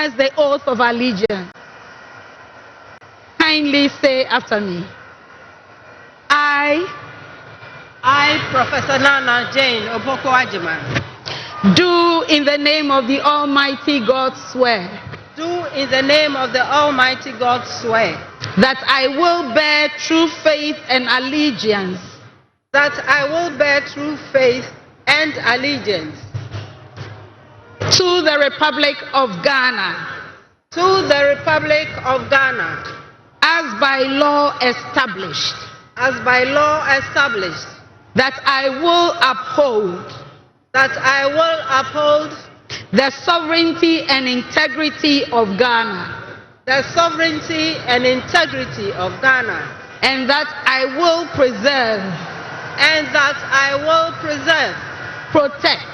swears the oath of allegiance. Kindly say after me. I, Professor Nana Jane Oboko Ajiman, do in the name of the Almighty God swear do in the name of the Almighty God swear that I will bear true faith and allegiance that I will bear true faith and allegiance to the Republic of Ghana to the Republic of Ghana as by law established, that I will uphold the sovereignty and integrity of Ghana, and that I will preserve, protect,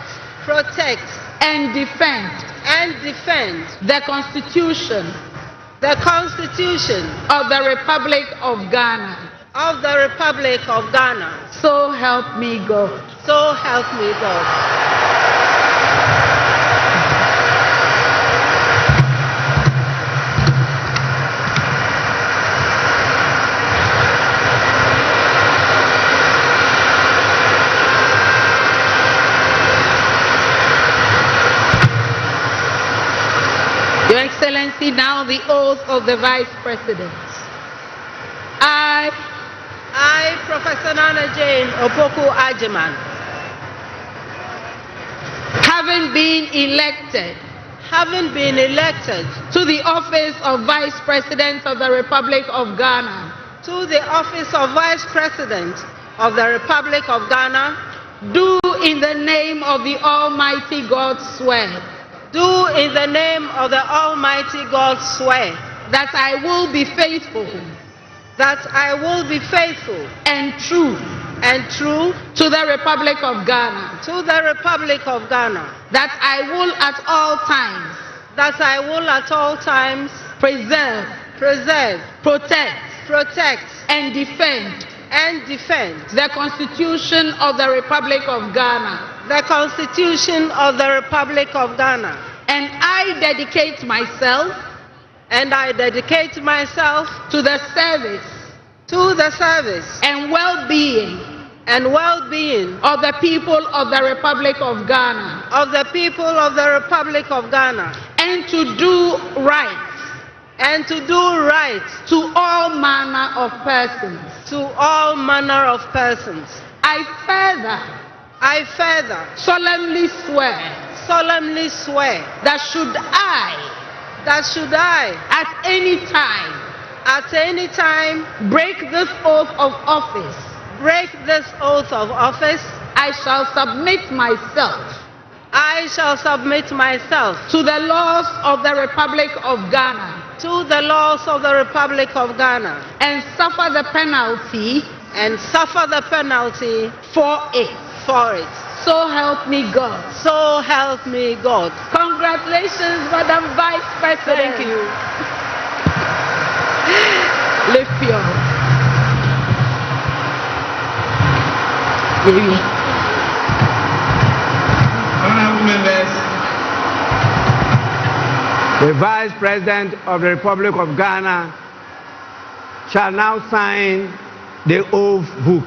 and defend the Constitution of the Republic of Ghana. So help me God. Your Excellency, now the oath of the Vice President. I, Professor Nana Jane Oboko Ajiman, having been elected to the office of Vice President of the Republic of Ghana, do in the name of the Almighty God swear that I will be faithful and true to the Republic of Ghana, that I will at all times preserve, protect, and defend the Constitution of the Republic of Ghana, and I dedicate myself to the service and well-being of the people of the Republic of Ghana, and to do right to all manner of persons. I further solemnly swear that should I at any time break this oath of office, I shall submit myself to the laws of the Republic of Ghana, and suffer the penalty for it. So help me God. Congratulations, Madam Vice President. Thank you. Lift your Honorable members, the Vice President of the Republic of Ghana shall now sign the oath book.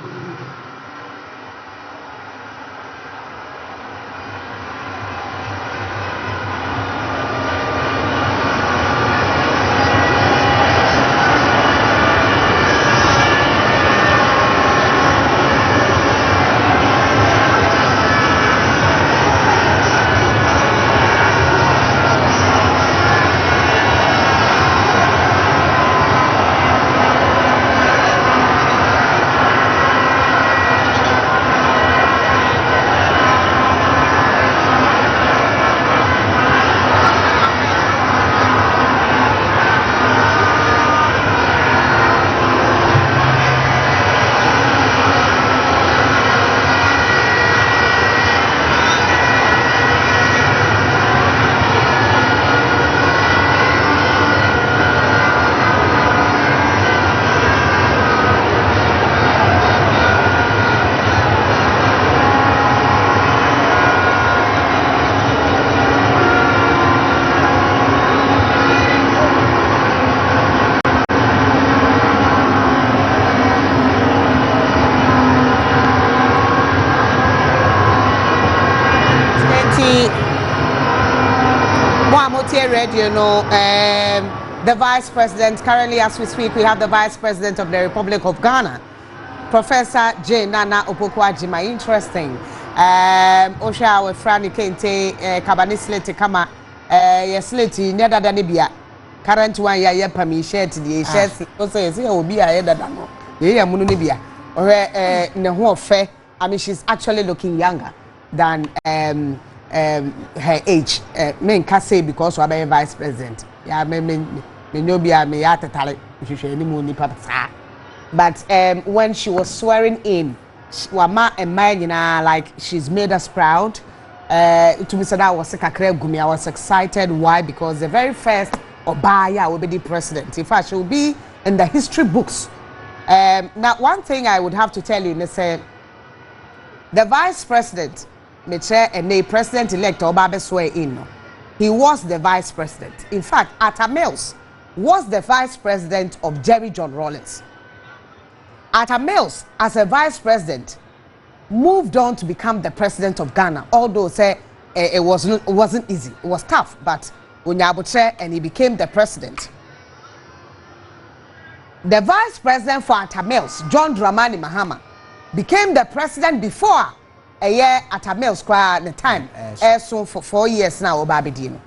Moamotie Radio, the Vice President, currently as we speak, we have the Vice President of the Republic of Ghana, Professor J. Nana Opoku-Agyeman. Interesting. Osha we Franny Kente, Kabani Slate Kama, Yesleti, Neda Danibia, current one ya Pami shared the shares, also, yes, will be a Edadano, Yea Munibia, or Neho Fair. I mean, she's actually looking younger than her age. Men can say because we are vice president. Yeah, me but when she was swearing in, Wama and Mayina, like she's made us proud. To me, said I was I was excited. Why? Because the very first Obaya will be the president. In fact, she will be in the history books. Now, one thing I would have to tell you, Nese, the vice president, and the president-elect Obabe swear in. He was the vice president. In fact, Atta Mills was the vice president of Jerry John Rawlings. Atta Mills, as a vice president, moved on to become the president of Ghana. Although it wasn't easy, it was tough, but Unyabutre, and he became the president. The vice president for Atta Mills, John Dramani Mahama, became the president before a year at a Mill Square at the time. So for 4 years now, Obabedino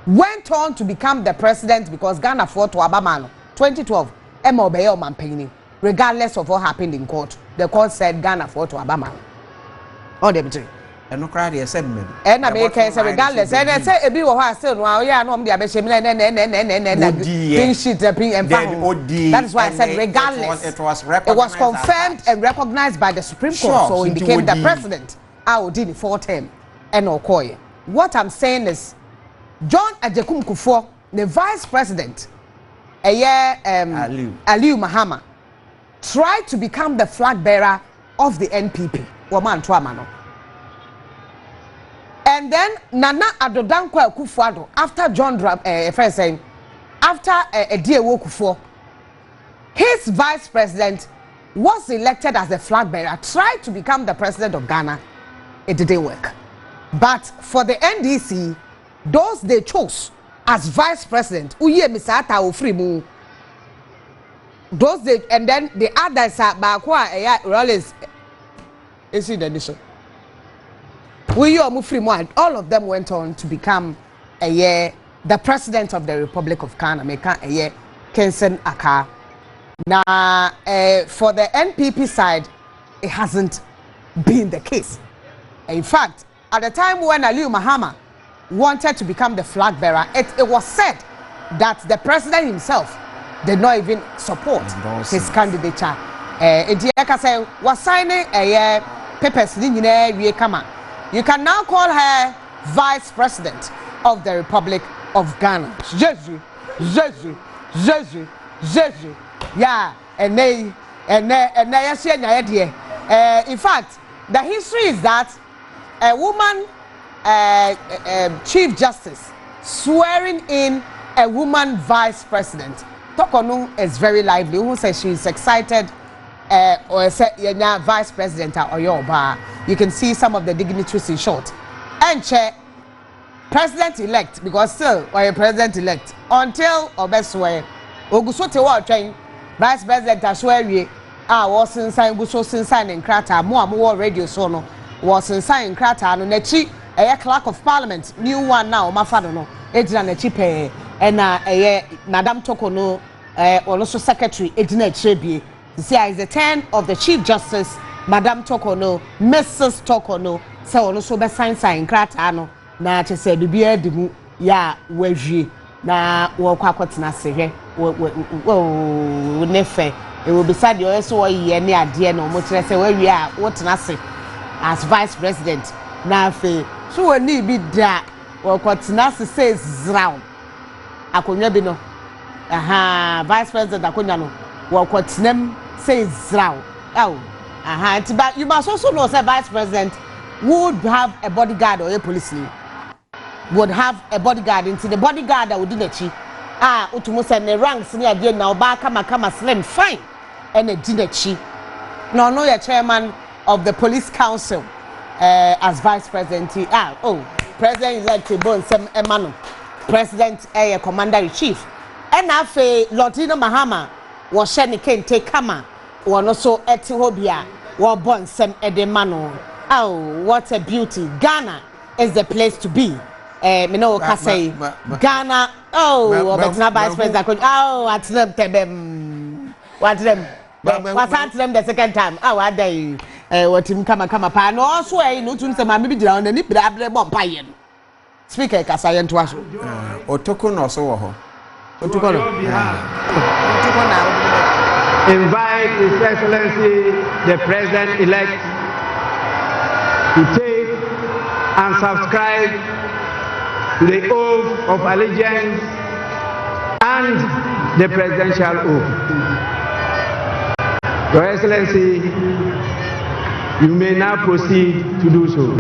went on to become the president because Ghana fought to Abamano 2012. Emma Obeyo Mampini, regardless of what happened in court. The court said Ghana fought to Abamano. Oh, Demetri. And no cry, they said, and America said, regardless, and I said, a bit of her still, well, yeah, no, the Abeshim and sheet and that is why I said, regardless, it was confirmed and recognized by the Supreme Court, so he became the president. I did it 4 term and Okoye. What I'm saying is, John Ajekum Kufuor, the vice president, Aliu Mahama, tried to become the flag bearer of the NPP. Woman Tuamano. And then Nana Adodankwa Akufo-Addo, after John friend saying, after Edie Kufuor, his vice president was elected as the flag bearer, tried to become the president of Ghana. It didn't work. But for the NDC, those they chose as vice president, Uye Misata Ofrimu, those they, and then the others are Bakwa Rollins. Is it the nation? All of them went on to become the president of the Republic of Ghana, Kensen Aka. Now, for the NPP side, it hasn't been the case. In fact, at the time when Aliu Mahama wanted to become the flag bearer, it was said that the president himself did not even support his candidature. Was signing papers. You can now call her vice president of the Republic of Ghana. Jesus. Yeah, and in fact, the history is that a woman, chief justice, swearing in a woman vice president. Tokonu is very lively. Who says she's excited? Or vice president or Yoba. You can see some of the dignitaries in short. And chair president-elect, because still or president-elect until Obeswe Ogusote wa train vice president Ashweri was in sign Guso sign in Krata more radio sono was in sign Krata no nechi a clerk of parliament new one now mafado no ejina nechi pe and Madam Tokono also secretary ejina echebie. See, is the turn of the Chief Justice, Madam Tokono, Mrs. Tokono, so also be sign Kratano, na to say the beer dimu ya weji na wakwakotina sehe nefe. It will be sad you also ye near dear no motor say where we are what nasi as vice president. Na fe so when need be that wakwatina says round. Akonya bino. Aha, vice president akonya no. Wakwatinam says Zrao. Oh, but you must also know that vice president would have a bodyguard or a policeman. Would have a bodyguard into the bodyguard that would do the chi. Utumus and the ranks near the now kama slim fine and a dinner chi. No, you're chairman of the police council as vice president. President is like to burn some emano. president commander in chief and afe Lordino Mahama was sheni kente kama one also Ethiopia war born sem edemano. Oh, what a beauty. Ghana is the place to be. Me know what say Ghana. Oh, but now vice president. Oh, at them tebem. What them? What at them the second time? Oh, what they what him come pa. No, also no tun say mama bi dira on ni bra bomb paye. Speaker kasaye nto aso. Otoko no so wo ho. Otoko no. Otoko na. Invite His Excellency the President-elect to take and subscribe to the oath of allegiance and the presidential oath. Your Excellency, you may now proceed to do so.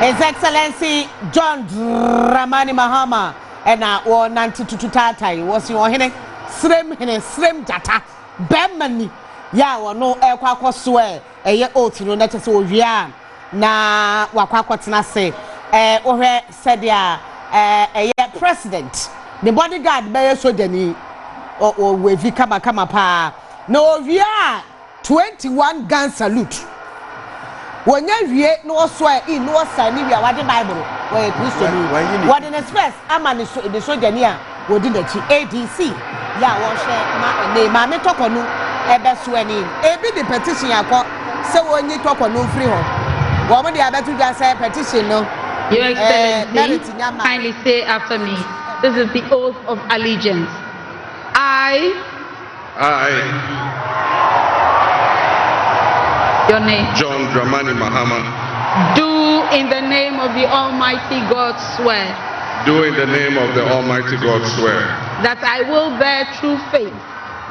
His Excellency John Dramani Mahama and our Nanti Tutatai was your hene srim data Bemani ya no Equa swear a year old to no net so ya na Wakwatina say said ya a year president the bodyguard bear so deni or we kama pa no ya 21 gun salute. When you no swear in no sign if you are the Bible where Christian what in express ama the soldier near within the ADC ya was name mama talk on ebe swearing ebi the petition yako so when you talk on no free home woman the about to just say petition no Your Excellency kindly say after me this is the oath of allegiance. Your name. John Dramani Mahama. Do in the name of the Almighty God swear. Do in the name of the Almighty God swear. That I will bear true faith.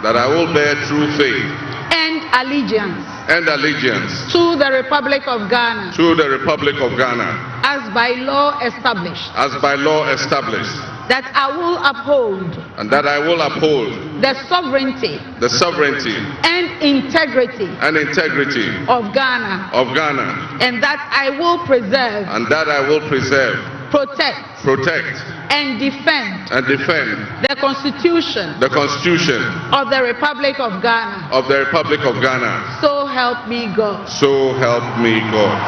That I will bear true faith. And allegiance. And allegiance. To the Republic of Ghana. To the Republic of Ghana. As by law established. As by law established. That I will uphold. And that I will uphold. The sovereignty. The sovereignty. And integrity. And integrity. Of Ghana. Of Ghana. And that I will preserve. And that I will preserve. Protect. Protect. And defend. And defend. The Constitution. The Constitution. Of the Republic of Ghana. Of the Republic of Ghana. So help me God. So help me God.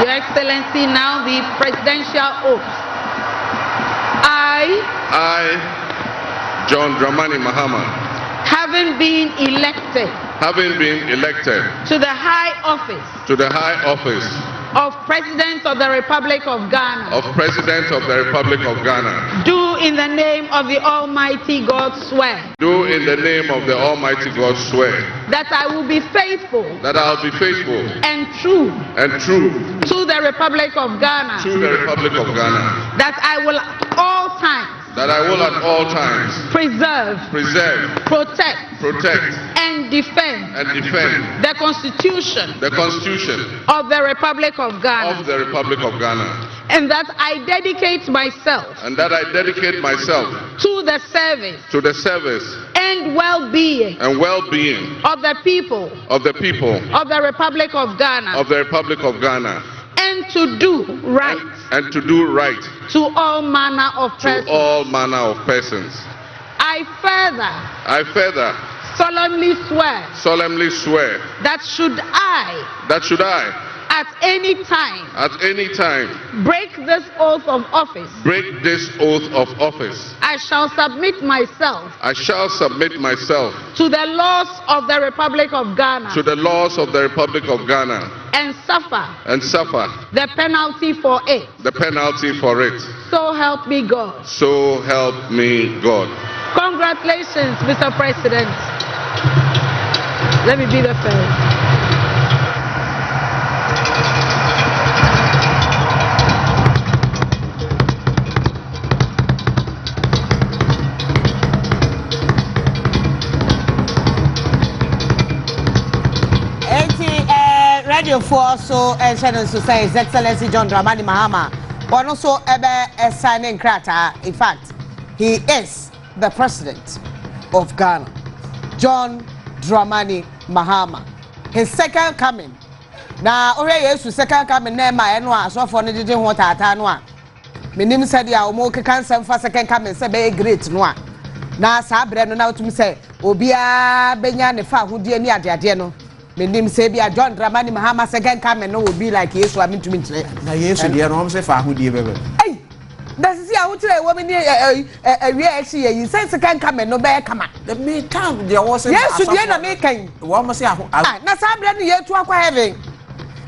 Your Excellency, now the presidential oath. I, John Dramani Mahama, having been elected to the high office of President of the Republic of Ghana, do in the name of the Almighty God swear. Do in the name of the Almighty God swear. That I will be faithful. That I will be faithful. And true. And true. To the Republic of Ghana. To the Republic of Ghana. That I will at all times. That I will at all times preserve, protect, and defend, the Constitution, of the Republic of Ghana, and that I dedicate myself, to the service, and well-being, of the people, of the Republic of Ghana, and to do right, to all manner of persons. I further solemnly swear that should I at any time break this oath of office, I shall submit myself to the laws of the Republic of Ghana, and suffer the penalty for it. So help me God. Congratulations, Mr. President. Let me be the first. radio for so channel to say His Excellency John Dramani Mahama. But also signing krata. In fact, he is the president of Ghana. John Dramani Mahama. His second coming. Now, already is second coming name my annual so for the didn't want at my name said ya omo cancer for second coming say be great no. Na sabre no na to me say obia benya ne fa hodie ni ade no. My name say be John Dramani Mahama second coming no will be like Yesu I mean to me. Na Yesu dey no say fa hodie bebe. Hey, that's see how tell woman we actually you say second coming no be come. The me time there was Yesu dey na me kan. Wo mo say na sabre no ye to akwa heaven.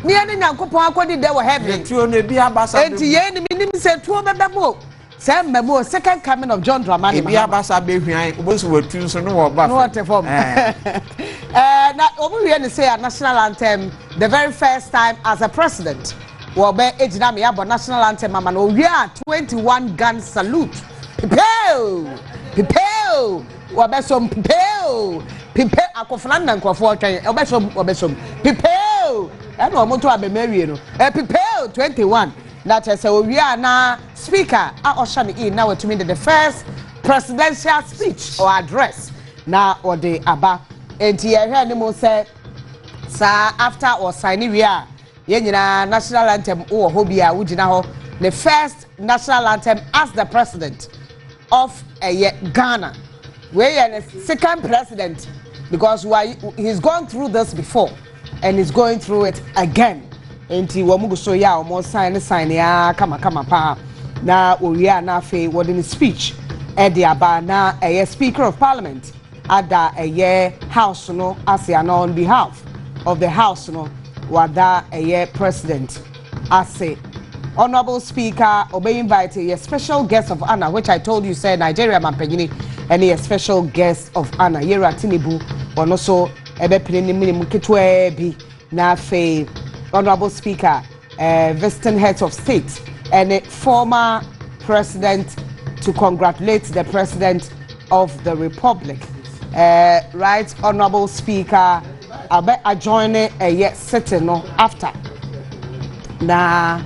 Ni ene Nyankopon akodi dey wo heaven. Tuo no bi abasa. Enti ye ni minim say tuo bebebo. Say memo second coming of John Dramani. Bi abasa be hwan obosu watu so no wo ba. No what form. Na obu we say a national anthem the very first time as a president. Wo be ejina me abo national anthem mama no we are 21 gun salute. Pipeo. Pipeo. Wo be som pipeo. Pipeo akofana na nkrofo otwen. Wo be som pipeo. And no to abe marry no prepare 21 that say we are na speaker oshani in now to me the first presidential speech or address na or the aba enti ye hwe ni mo say sa after or signing we are ye nyina national anthem wo ho bia wo gina ho the first national anthem as the president of Ghana we are the second president because he's gone through this before and is going through it again. Enti wamugu so ya omo sign ya kama pa na oria na fe wording speech e de aba na speaker of parliament ada house no asiana on behalf of the house no wada president ase honorable speaker obey invite a special guest of honor which I told you said Nigeria mampanyini and a special guest of honor Yera Tinibu and also ebe minimum kitwe bi na fe honorable speaker visiting heads of state and a former president to congratulate the president of the republic right honorable speaker abe adjoin sitting no after na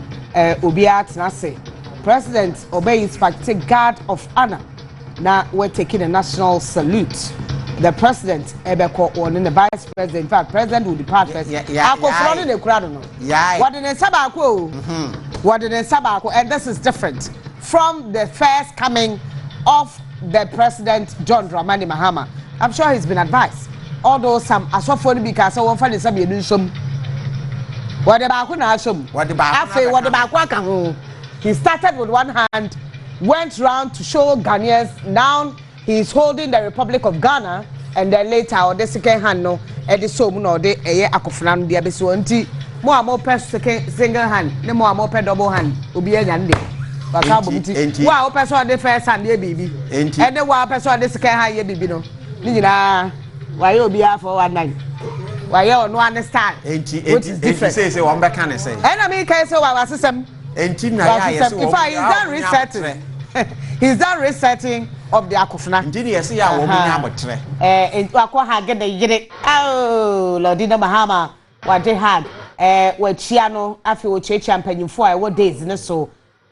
obiat na say president obey inspector guard of honor na we're taking a national salute. The president ebeko on the vice president in fact president will depart first akofro ne kura no what in sabako what in sabako and this is different from the first coming of the president John Dramani Mahama. I'm sure he's been advised although some asofo ni because one fa ne sabe ebi nsom what the baako na asom what the baako aka ho he started with one hand went round to show Ghanaians now he's holding the Republic of Ghana and then later or the second hand no e so mu no de akofuna no dia be so anti mo amo press second single hand ne mo amo press double hand obi anya nde baka bomti wa o press the first hand ye bibi and the wa press the second hand ye bibi no ni nyina wa ye obi afọ 19 wa ye no understand enti say one back can say and I mean kai say wa asesem enti na ya yes if I is done resetting he's done resetting of the akofuna ndini yesi ya wo nya abotre akwa ha gede yire Lordina Mahama wa de hag wa chia no afi wo chiachia mpanyimfo a wo days ne so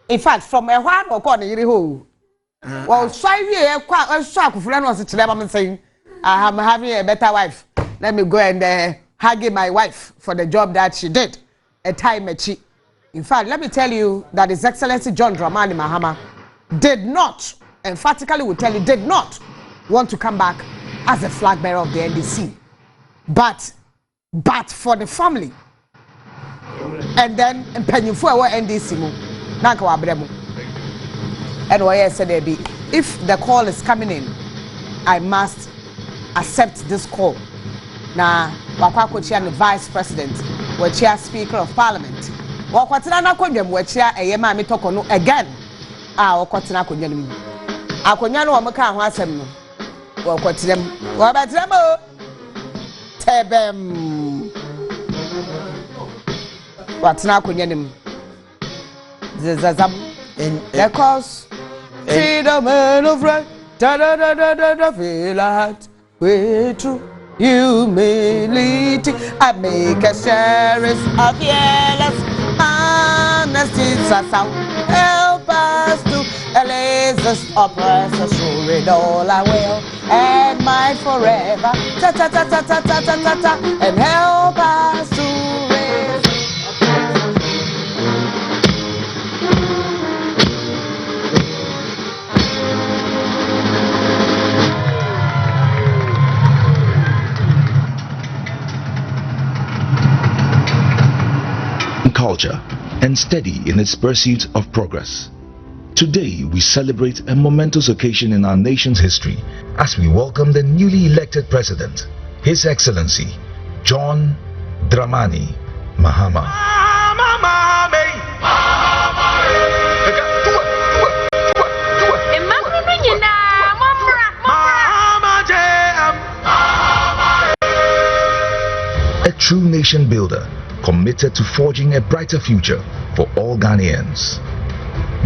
in fact from ehwa no ko ne yire ho well try we kwa so akofuna no se kire ba me saying I am having a better wife let me go and hug my wife for the job that she did a time machi in fact let me tell you that His Excellency John Dramani Mahama did not emphatically will tell you did not want to come back as a flag bearer of the NDC but for the family and then mpanyimfo ewo NDC mu nanka wa bremo and why said there be if the call is coming in I must accept this call na wakwa chia the vice president we chia speaker of parliament wakwatena na kwadwam we chia eyema me toko no again wakwatena kwadwam mi akonya no wamka ho asem no wakwatena wabatrem o tebem watena kwadwam zazam because freedom and of right da da da da da feel at way true humility. I make a series of fearless honesty. So help us to allay this oppressor, show it all I will and might forever. Ta ta ta ta ta ta ta ta ta, and help us to raise. Culture and steady in its pursuit of progress. Today we celebrate a momentous occasion in our nation's history as we welcome the newly elected president, His Excellency John Dramani Mahama. A true nation builder committed to forging a brighter future for all Ghanaians.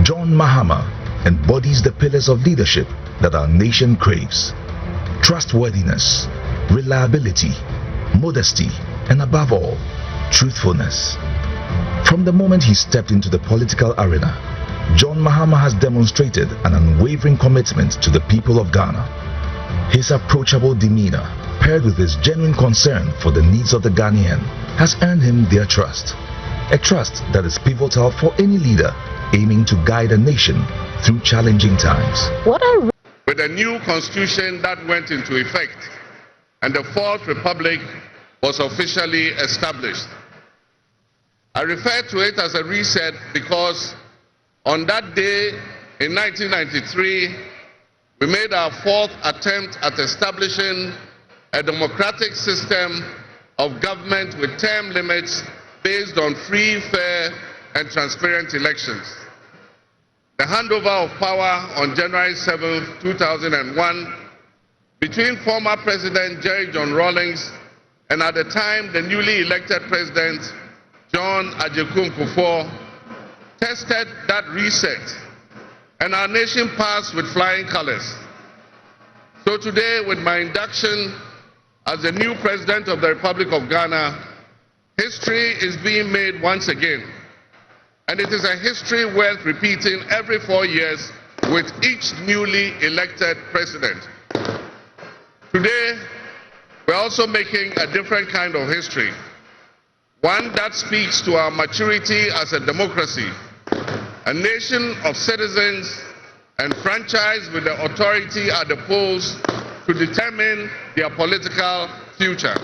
John Mahama embodies the pillars of leadership that our nation craves: trustworthiness, reliability, modesty, and above all, truthfulness. From the moment he stepped into the political arena, John Mahama has demonstrated an unwavering commitment to the people of Ghana. His approachable demeanor, paired with his genuine concern for the needs of the Ghanaian, has earned him their trust. A trust that is pivotal for any leader aiming to guide a nation through challenging times. With a new constitution that went into effect and the Fourth Republic was officially established. I refer to it as a reset because on that day in 1993, we made our fourth attempt at establishing a democratic system of government with term limits based on free, fair, and transparent elections. The handover of power on January 7, 2001, between former President Jerry John Rawlings and at the time the newly elected President John Agyekum Kufuor, tested that reset, and our nation passed with flying colors. So today, with my induction as the new President of the Republic of Ghana, history is being made once again. And it is a history worth repeating every 4 years with each newly elected president. Today, we're also making a different kind of history, one that speaks to our maturity as a democracy, a nation of citizens enfranchised with the authority at the polls to determine their political future.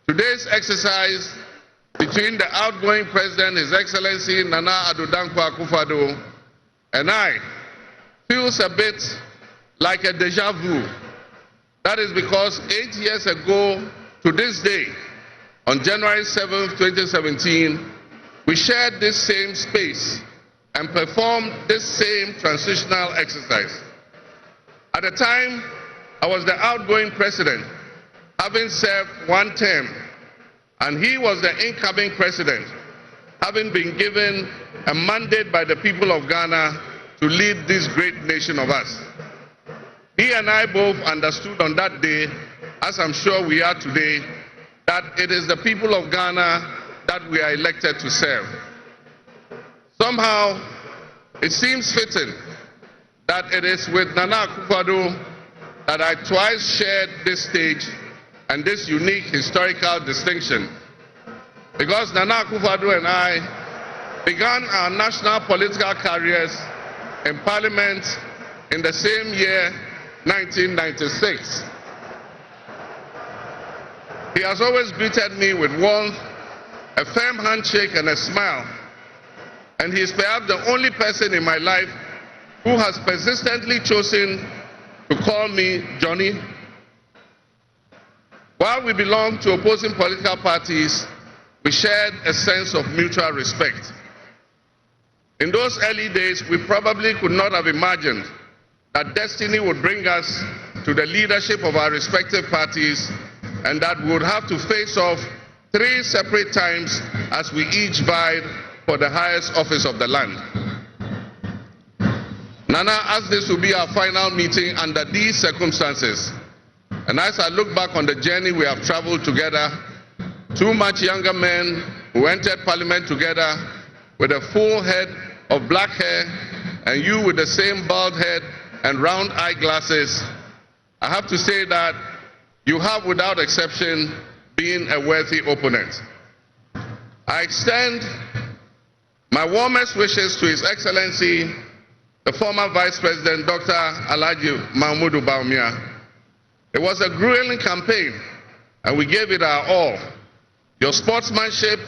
Today's exercise between the outgoing President, His Excellency Nana Addo Dankwa Akufo-Addo, and I feels a bit like a deja vu. That is because 8 years ago to this day, on January 7, 2017, we shared this same space and performed this same transitional exercise. At the time, I was the outgoing president, having served one term, and he was the incoming president, having been given a mandate by the people of Ghana to lead this great nation of us. He and I both understood on that day, as I'm sure we are today, that it is the people of Ghana that we are elected to serve. Somehow, it seems fitting that it is with Nana Akufo-Addo that I twice shared this stage and this unique historical distinction. Because Nana Akufo-Addo and I began our national political careers in Parliament in the same year, 1996. He has always greeted me with warmth, a firm handshake, and a smile. And he is perhaps the only person in my life who has persistently chosen to call me Johnny. While we belong to opposing political parties, we shared a sense of mutual respect. In those early days, we probably could not have imagined that destiny would bring us to the leadership of our respective parties and that we would have to face off 3 separate times as we each vied for the highest office of the land. Nana, as this will be our final meeting under these circumstances, And as I look back on the journey we have traveled together, two much younger men who entered Parliament together with a full head of black hair, and you with the same bald head and round eyeglasses, I have to say that you have, without exception, been a worthy opponent. I extend my warmest wishes to His Excellency, the former Vice President, Dr. Alhaji Mahmoud Bawumia. It was a grueling campaign, and we gave it our all. Your sportsmanship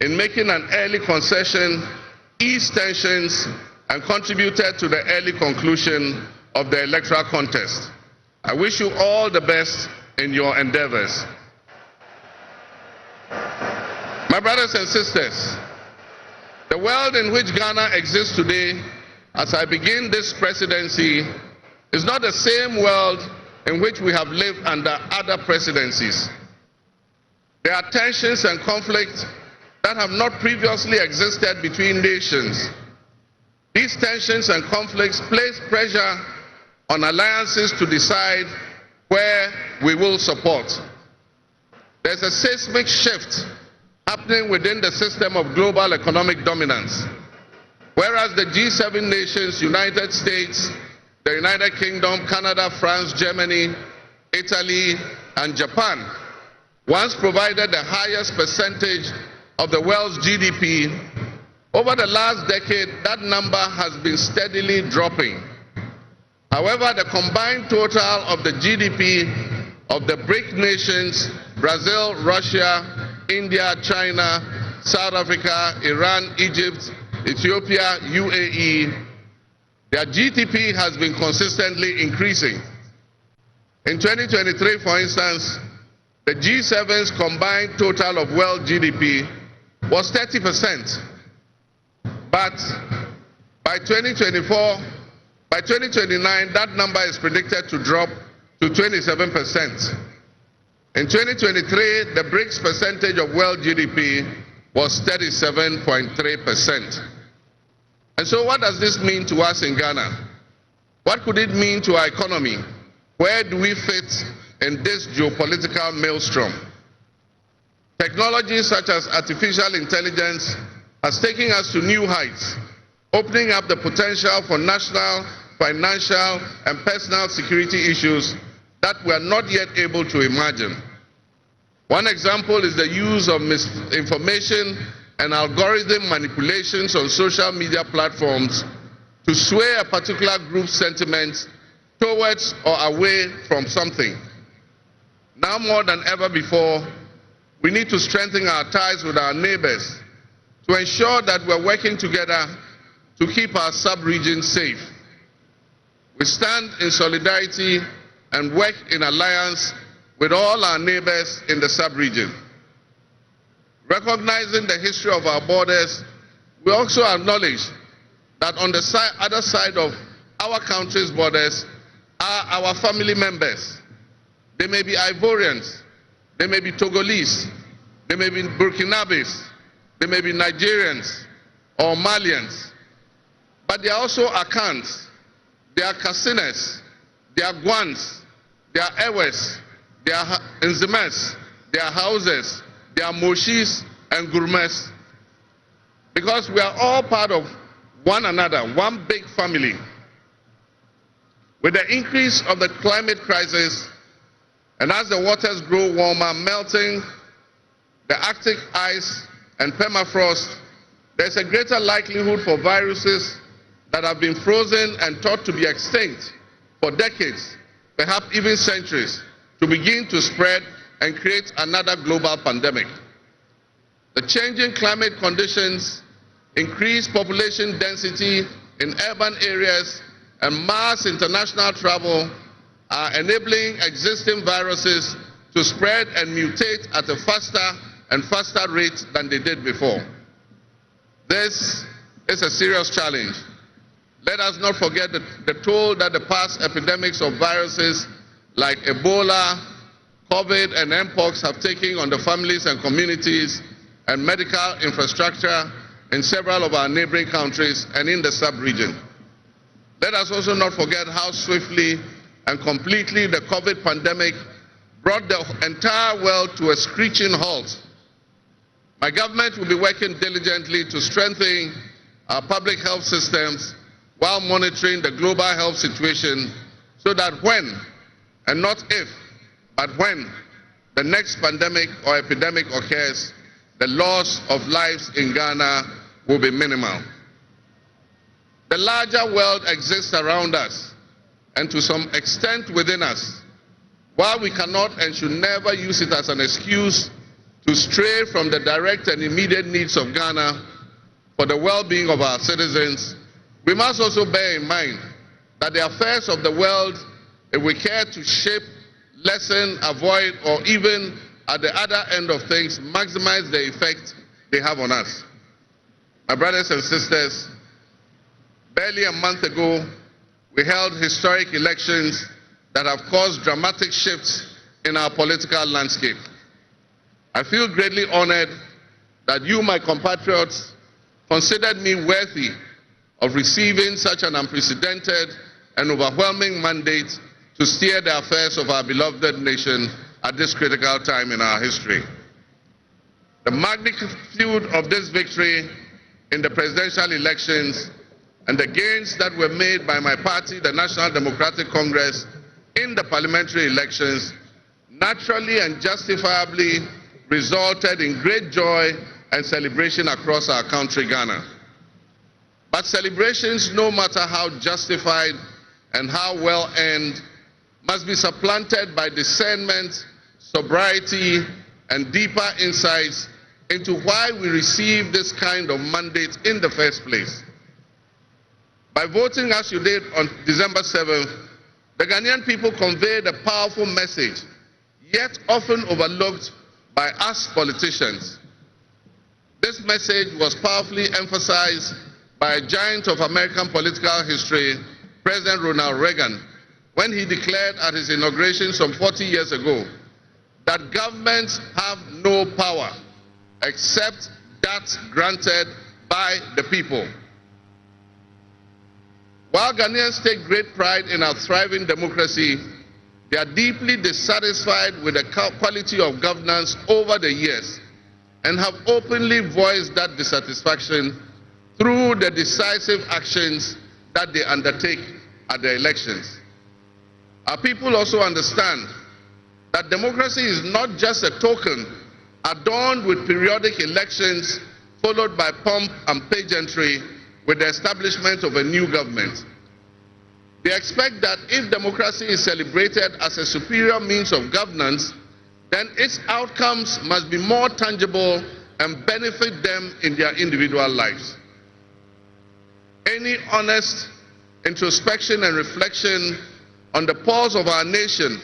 in making an early concession eased tensions and contributed to the early conclusion of the electoral contest. I wish you all the best in your endeavors. My brothers and sisters, the world in which Ghana exists today, as I begin this presidency, is not the same world in which we have lived under other presidencies. There are tensions and conflicts that have not previously existed between nations. These tensions and conflicts place pressure on alliances to decide where we will support. There's a seismic shift happening within the system of global economic dominance. Whereas the G7 nations, United States, the United Kingdom, Canada, France, Germany, Italy, and Japan once provided the highest percentage of the world's GDP, over the last decade, that number has been steadily dropping. However, the combined total of the GDP of the BRIC nations, Brazil, Russia, India, China, South Africa, Iran, Egypt, Ethiopia, UAE, their GDP has been consistently increasing. In 2023, for instance, the G7's combined total of world GDP was 30%. But by 2029, that number is predicted to drop to 27%. In 2023, the BRICS percentage of world GDP was 37.3%. And so what does this mean to us in Ghana? What could it mean to our economy? Where do we fit in this geopolitical maelstrom? Technology such as artificial intelligence has taken us to new heights, opening up the potential for national, financial, and personal security issues that we are not yet able to imagine. One example is the use of misinformation and algorithm manipulations on social media platforms to sway a particular group's sentiments towards or away from something. Now more than ever before, we need to strengthen our ties with our neighbors to ensure that we're working together to keep our sub-region safe. We stand in solidarity and work in alliance with all our neighbors in the sub-region. Recognizing the history of our borders, we also acknowledge that on the other side of our country's borders are our family members. They may be Ivorians, they may be Togolese, they may be Burkinabes, they may be Nigerians or Malians, but they are also Akans, they are Kasinas, they are Gwans, they are Ewes, they are Nzemes, they are Hauses, they are Moshis and Gurmes, because we are all part of one another, one big family. With the increase of the climate crisis, and as the waters grow warmer, melting the Arctic ice and permafrost, there's a greater likelihood for viruses that have been frozen and thought to be extinct for decades, perhaps even centuries, to begin to spread and create another global pandemic. The changing climate conditions, increased population density in urban areas, and mass international travel are enabling existing viruses to spread and mutate at a faster and faster rate than they did before. This is a serious challenge. Let us not forget the toll that the past epidemics of viruses like Ebola, COVID, and Mpox have taken on the families and communities and medical infrastructure in several of our neighboring countries and in the sub-region. Let us also not forget how swiftly and completely the COVID pandemic brought the entire world to a screeching halt. My government will be working diligently to strengthen our public health systems while monitoring the global health situation so that when, and not if, but when the next pandemic or epidemic occurs, the loss of lives in Ghana will be minimal. The larger world exists around us and to some extent within us. While we cannot and should never use it as an excuse to stray from the direct and immediate needs of Ghana for the well-being of our citizens, we must also bear in mind that the affairs of the world, if we care to shape, lessen, avoid, or even at the other end of things, maximize the effect they have on us. My brothers and sisters, barely a month ago, we held historic elections that have caused dramatic shifts in our political landscape. I feel greatly honored that you, my compatriots, considered me worthy of receiving such an unprecedented and overwhelming mandate to steer the affairs of our beloved nation at this critical time in our history. The magnitude of this victory in the presidential elections and the gains that were made by my party, the National Democratic Congress, in the parliamentary elections naturally and justifiably resulted in great joy and celebration across our country, Ghana. But celebrations, no matter how justified and how well earned, must be supplanted by discernment, sobriety, and deeper insights into why we received this kind of mandate in the first place. By voting as you did on December 7th, the Ghanaian people conveyed a powerful message, yet often overlooked by us politicians. This message was powerfully emphasized by a giant of American political history, President Ronald Reagan, when he declared at his inauguration some 40 years ago that governments have no power except that granted by the people. While Ghanaians take great pride in our thriving democracy, they are deeply dissatisfied with the quality of governance over the years and have openly voiced that dissatisfaction through the decisive actions that they undertake at the elections. Our people also understand that democracy is not just a token adorned with periodic elections followed by pomp and pageantry with the establishment of a new government. They expect that if democracy is celebrated as a superior means of governance, then its outcomes must be more tangible and benefit them in their individual lives. Any honest introspection and reflection on the pulse of our nation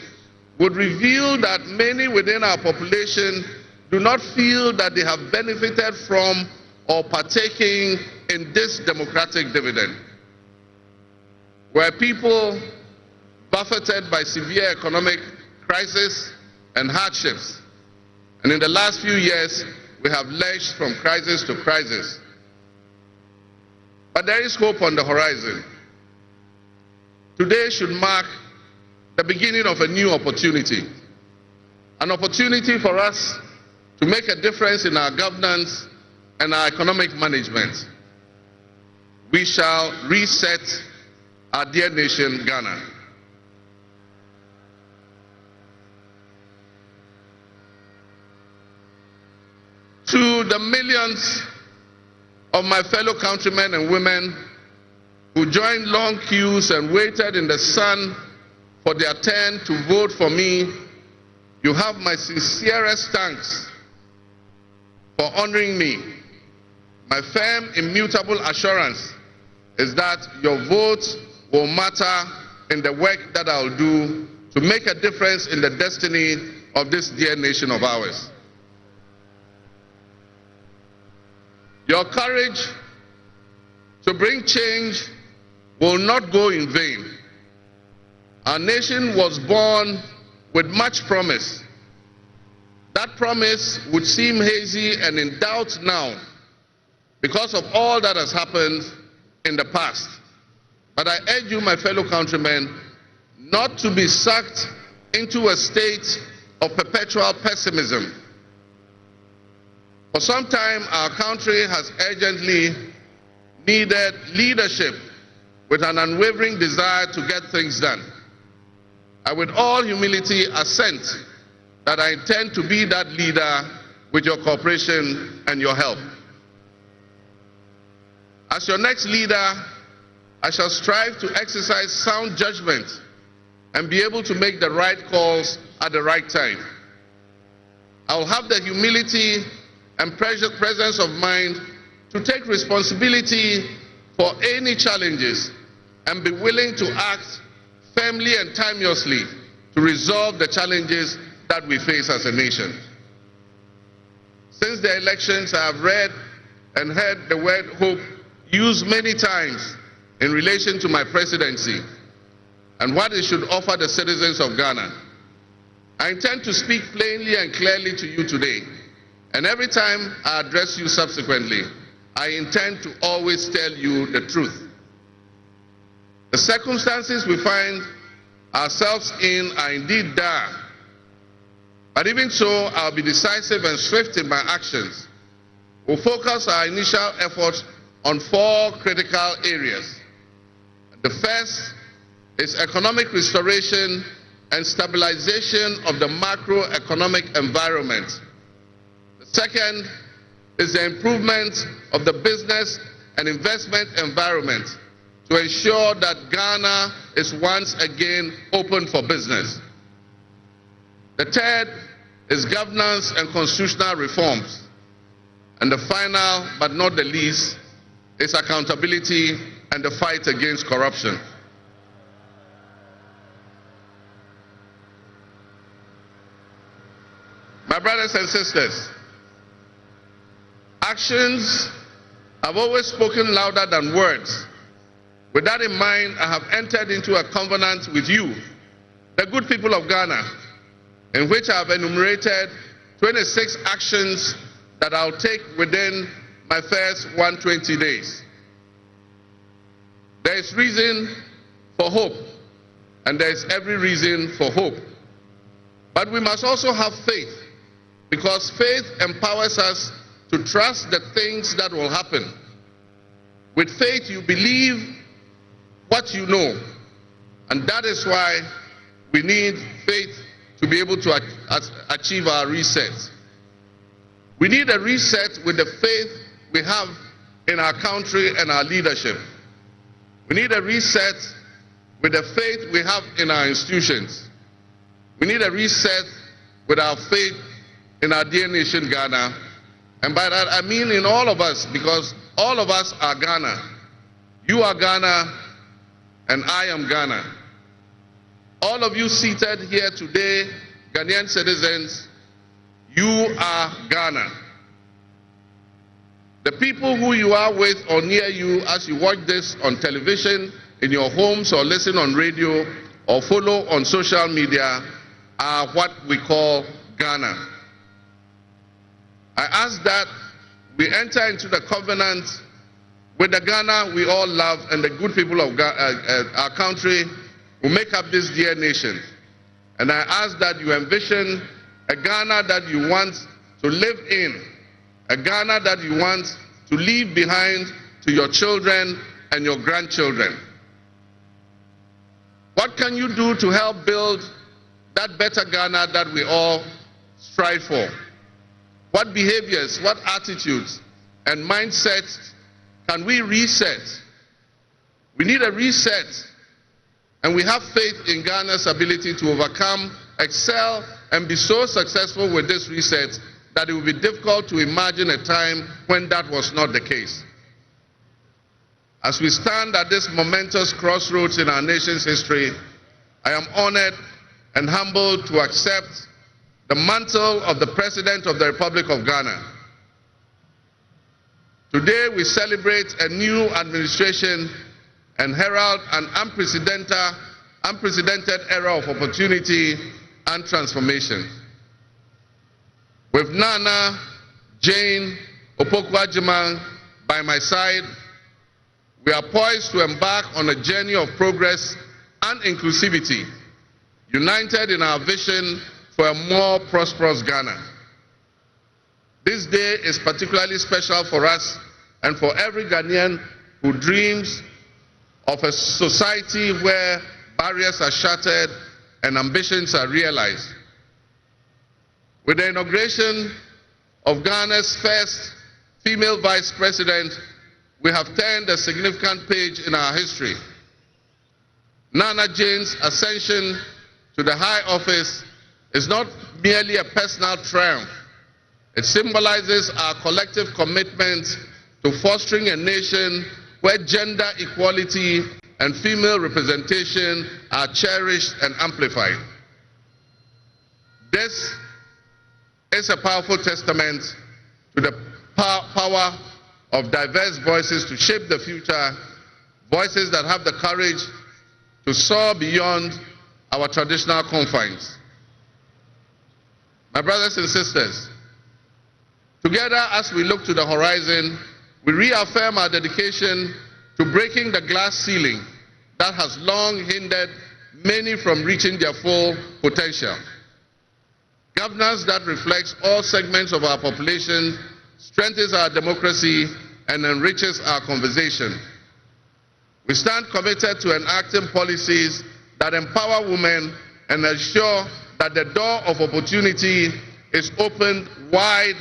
would reveal that many within our population do not feel that they have benefited from or partaking in this democratic dividend. Were people buffeted by severe economic crisis and hardships, and in the last few years we have lurched from crisis to crisis. But there is hope on the horizon. Today should mark the beginning of a new opportunity, an opportunity for us to make a difference in our governance and our economic management. We shall reset our dear nation, Ghana. To the millions of my fellow countrymen and women who joined long queues and waited in the sun for their turn to vote for me, you have my sincerest thanks for honoring me. My firm, immutable assurance is that your vote will matter in the work that I'll do to make a difference in the destiny of this dear nation of ours. Your courage to bring change will not go in vain. Our nation was born with much promise. That promise would seem hazy and in doubt now because of all that has happened in the past. But I urge you, my fellow countrymen, not to be sucked into a state of perpetual pessimism. For some time, our country has urgently needed leadership with an unwavering desire to get things done. I, with all humility, assent that I intend to be that leader with your cooperation and your help. As your next leader, I shall strive to exercise sound judgment and be able to make the right calls at the right time. I will have the humility and presence of mind to take responsibility for any challenges and be willing to act firmly and timeously to resolve the challenges that we face as a nation. Since the elections, I have read and heard the word hope used many times in relation to my presidency and what it should offer the citizens of Ghana. I intend to speak plainly and clearly to you today, and every time I address you subsequently, I intend to always tell you the truth. The circumstances we find ourselves in are indeed dire, but even so, I'll be decisive and swift in my actions. We'll focus our initial efforts on 4 critical areas. The first is economic restoration and stabilization of the macroeconomic environment. The second is the improvement of the business and investment environment to ensure that Ghana is once again open for business. The third is governance and constitutional reforms. And the final, but not the least, is accountability and the fight against corruption. My brothers and sisters, actions have always spoken louder than words. With that in mind, I have entered into a covenant with you, the good people of Ghana, in which I have enumerated 26 actions that I'll take within my first 120 days. There is reason for hope, and there is every reason for hope. But we must also have faith, because faith empowers us to trust the things that will happen. With faith, you believe what you know, and that is why we need faith to be able to achieve our reset. We need a reset with the faith we have in our country and our leadership. We need a reset with the faith we have in our institutions. We need a reset with our faith in our dear nation, Ghana. And by that I mean in all of us, because all of us are Ghana. You are Ghana, and I am Ghana. All of you seated here today, Ghanaian citizens, you are Ghana. The people who you are with or near you as you watch this on television, in your homes, or listen on radio, or follow on social media are what we call Ghana. I ask that we enter into the covenant with the Ghana we all love and the good people of our country who make up this dear nation. And I ask that you envision a Ghana that you want to live in, a Ghana that you want to leave behind to your children and your grandchildren. What can you do to help build that better Ghana that we all strive for? What behaviors, what attitudes and mindsets can we reset? We need a reset, and we have faith in Ghana's ability to overcome, excel, and be so successful with this reset that it will be difficult to imagine a time when that was not the case. As we stand at this momentous crossroads in our nation's history, I am honored and humbled to accept the mantle of the President of the Republic of Ghana. Today we celebrate a new administration and herald an unprecedented era of opportunity and transformation. With Nana Jane Opoku-Agyeman by my side, we are poised to embark on a journey of progress and inclusivity, united in our vision for a more prosperous Ghana. This day is particularly special for us and for every Ghanaian who dreams of a society where barriers are shattered and ambitions are realized. With the inauguration of Ghana's first female vice president, we have turned a significant page in our history. Nana Jane's ascension to the high office is not merely a personal triumph. It symbolizes our collective commitment to fostering a nation where gender equality and female representation are cherished and amplified. This is a powerful testament to the power of diverse voices to shape the future, voices that have the courage to soar beyond our traditional confines. My brothers and sisters, together as we look to the horizon, we reaffirm our dedication to breaking the glass ceiling that has long hindered many from reaching their full potential. Governance that reflects all segments of our population strengthens our democracy and enriches our conversation. We stand committed to enacting policies that empower women and ensure that the door of opportunity is opened wide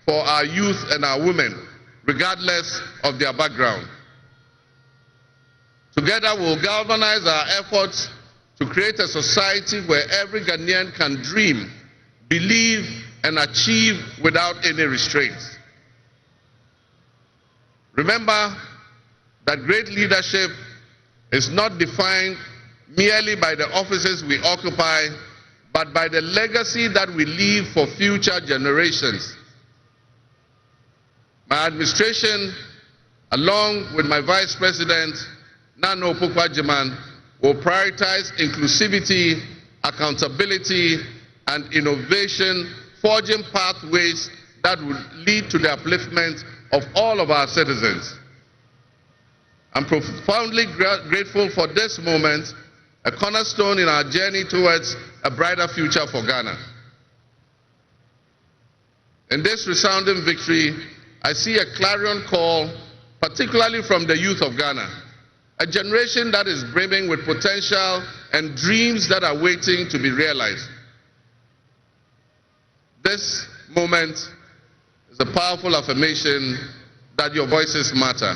for our youth and our women, regardless of their background. Together, we'll galvanize our efforts to create a society where every Ghanaian can dream, believe, and achieve without any restraints. Remember that great leadership is not defined merely by the offices we occupy, but by the legacy that we leave for future generations. My administration, along with my Vice President, Nana Opukwa-Jiman, will prioritize inclusivity, accountability, and innovation, forging pathways that will lead to the upliftment of all of our citizens. I'm profoundly grateful for this moment, a cornerstone in our journey towards a brighter future for Ghana. In this resounding victory, I see a clarion call, particularly from the youth of Ghana, a generation that is brimming with potential and dreams that are waiting to be realized. This moment is a powerful affirmation that your voices matter,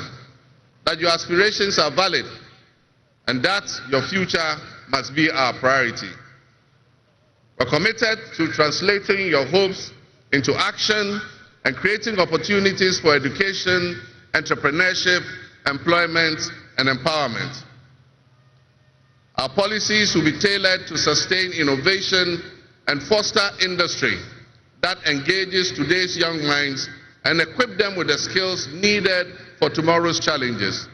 that your aspirations are valid, and that your future must be our priority. We're committed to translating your hopes into action and creating opportunities for education, entrepreneurship, employment, and empowerment. Our policies will be tailored to sustain innovation and foster industry that engages today's young minds and equip them with the skills needed for tomorrow's challenges.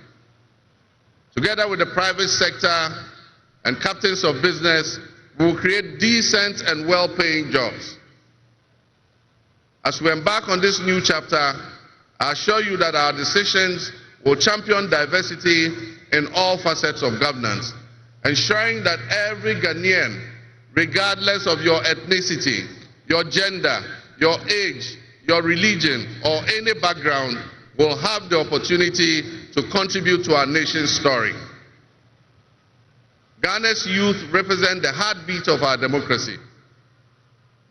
Together with the private sector and captains of business, we will create decent and well-paying jobs. As we embark on this new chapter, I assure you that our decisions will champion diversity in all facets of governance, ensuring that every Ghanaian, regardless of your ethnicity, your gender, your age, your religion, or any background, will have the opportunity to contribute to our nation's story. Ghana's youth represent the heartbeat of our democracy.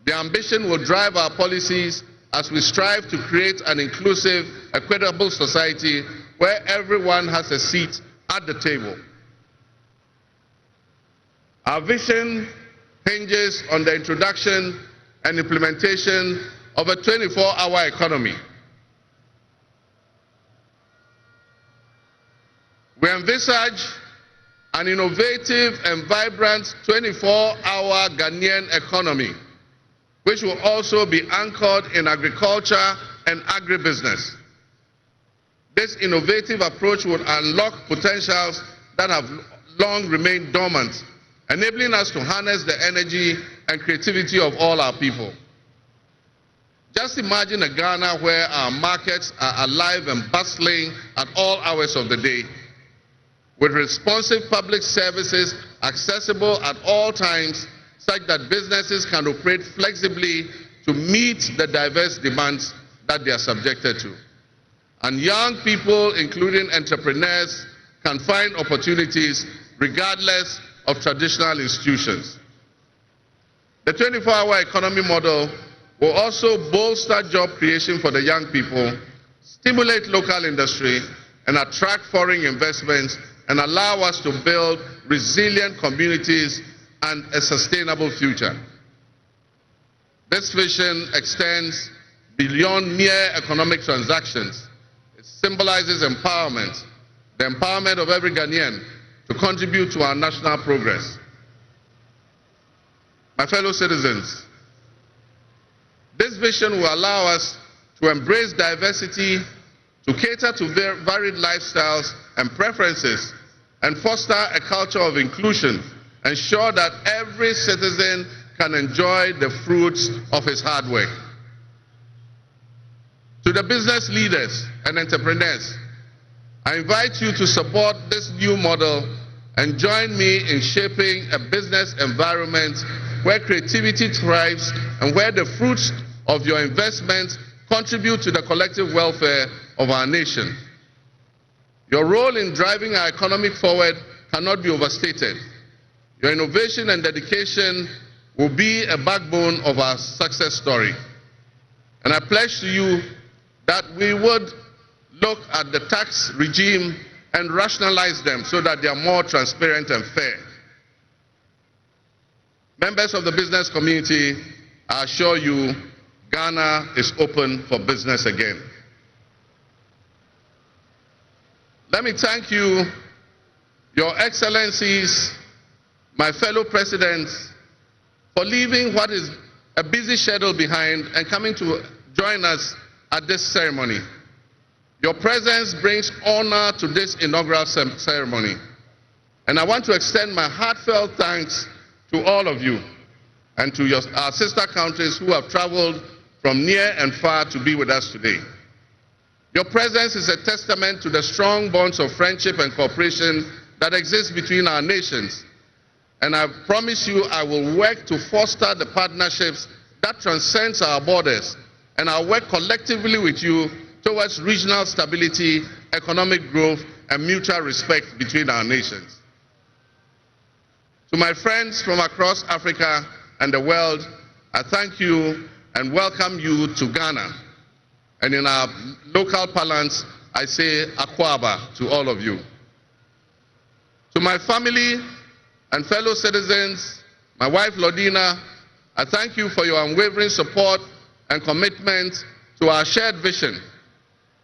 Their ambition will drive our policies as we strive to create an inclusive, equitable society where everyone has a seat at the table. Our vision hinges on the introduction and implementation of a 24-hour economy. We envisage an innovative and vibrant 24-hour Ghanaian economy, which will also be anchored in agriculture and agribusiness. This innovative approach would unlock potentials that have long remained dormant, enabling us to harness the energy and creativity of all our people. Just imagine a Ghana where our markets are alive and bustling at all hours of the day. with responsive public services accessible at all times such that businesses can operate flexibly to meet the diverse demands that they are subjected to. And young people, including entrepreneurs, can find opportunities regardless of traditional institutions. The 24-hour economy model will also bolster job creation for the young people, stimulate local industry, and attract foreign investments, and allow us to build resilient communities and a sustainable future. This vision extends beyond mere economic transactions. It symbolizes empowerment, the empowerment of every Ghanaian to contribute to our national progress. My fellow citizens, this vision will allow us to embrace diversity, to cater to varied lifestyles and preferences, and foster a culture of inclusion, ensure that every citizen can enjoy the fruits of his hard work. To the business leaders and entrepreneurs, I invite you to support this new model and join me in shaping a business environment where creativity thrives and where the fruits of your investments contribute to the collective welfare of our nation. Your role in driving our economy forward cannot be overstated. Your innovation and dedication will be a backbone of our success story. And I pledge to you that we would look at the tax regime and rationalize them so that they are more transparent and fair. Members of the business community, I assure you, Ghana is open for business again. Let me thank you, Your Excellencies, my fellow presidents, for leaving what is a busy schedule behind and coming to join us at this ceremony. Your presence brings honor to this inaugural ceremony. And I want to extend my heartfelt thanks to all of you and to our sister countries who have traveled from near and far to be with us today. Your presence is a testament to the strong bonds of friendship and cooperation that exist between our nations. And I promise you I will work to foster the partnerships that transcends our borders, and I'll work collectively with you towards regional stability, economic growth, and mutual respect between our nations. To my friends from across Africa and the world, I thank you and welcome you to Ghana. And in our local parlance, I say Akwaba to all of you. To my family and fellow citizens, my wife Lodina, I thank you for your unwavering support and commitment to our shared vision.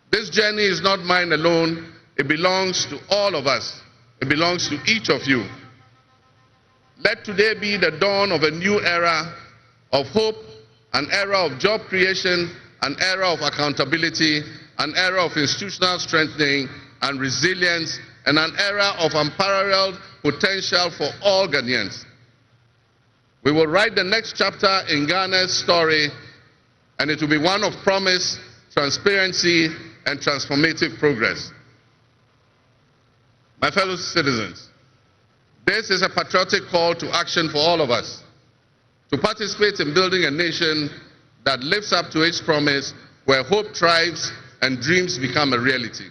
This journey is not mine alone, it belongs to all of us. It belongs to each of you. Let today be the dawn of a new era of hope, an era of job creation, an era of accountability, an era of institutional strengthening and resilience, and an era of unparalleled potential for all Ghanaians. We will write the next chapter in Ghana's story, and it will be one of promise, transparency, and transformative progress. My fellow citizens, this is a patriotic call to action for all of us to participate in building a nation that lives up to its promise, where hope thrives and dreams become a reality.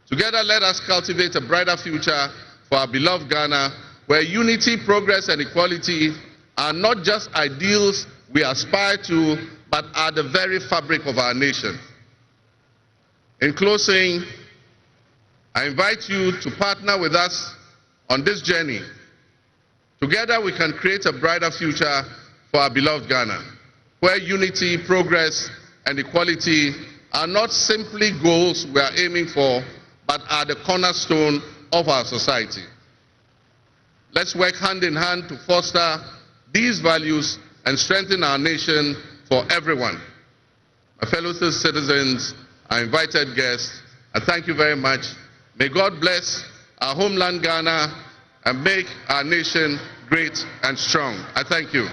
Together, let us cultivate a brighter future for our beloved Ghana, where unity, progress, and equality are not just ideals we aspire to, but are the very fabric of our nation. In closing, I invite you to partner with us on this journey. Together, we can create a brighter future for our beloved Ghana, where unity, progress, and equality are not simply goals we are aiming for, but are the cornerstone of our society. Let's work hand in hand to foster these values and strengthen our nation for everyone. My fellow citizens, our invited guests, I thank you very much. May God bless our homeland Ghana and make our nation great and strong. I thank you.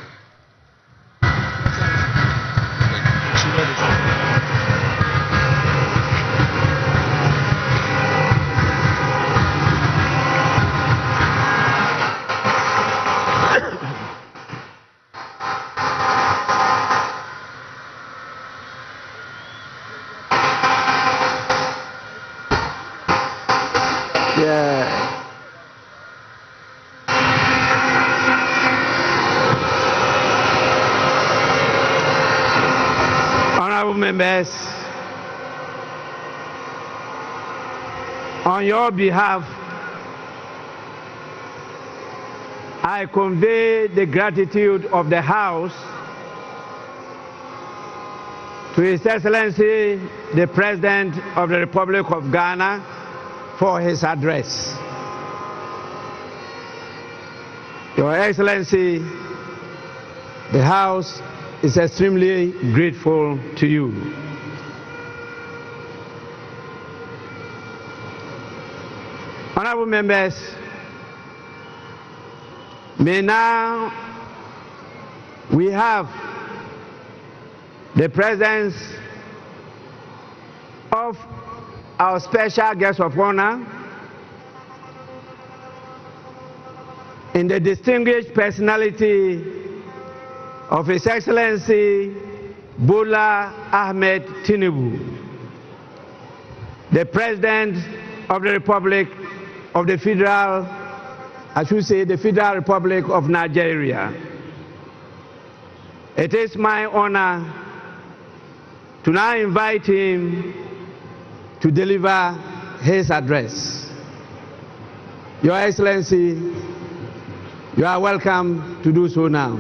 members, on your behalf, I convey the gratitude of the House to His Excellency, the President of the Republic of Ghana, for his address. Your Excellency, the House is extremely grateful to you. Honorable members, may now we have the presence of our special guest of honor in the distinguished personality of His Excellency Bola Ahmed Tinubu, the President of the Republic of the Federal, I should say the Federal Republic of Nigeria. It is my honor to now invite him to deliver his address. Your Excellency, you are welcome to do so now.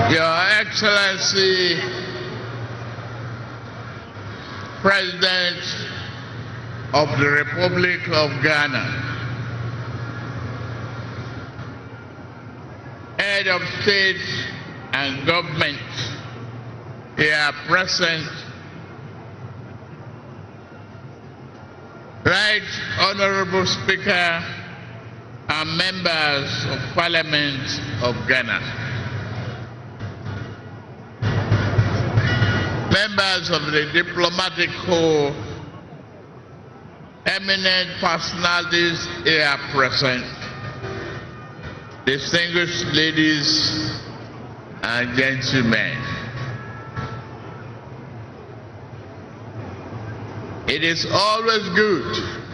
Your Excellency, President of the Republic of Ghana, Head of State and Government here present, Right Honorable Speaker and members of Parliament of Ghana, members of the diplomatic corps, eminent personalities here present, distinguished ladies and gentlemen. It is always good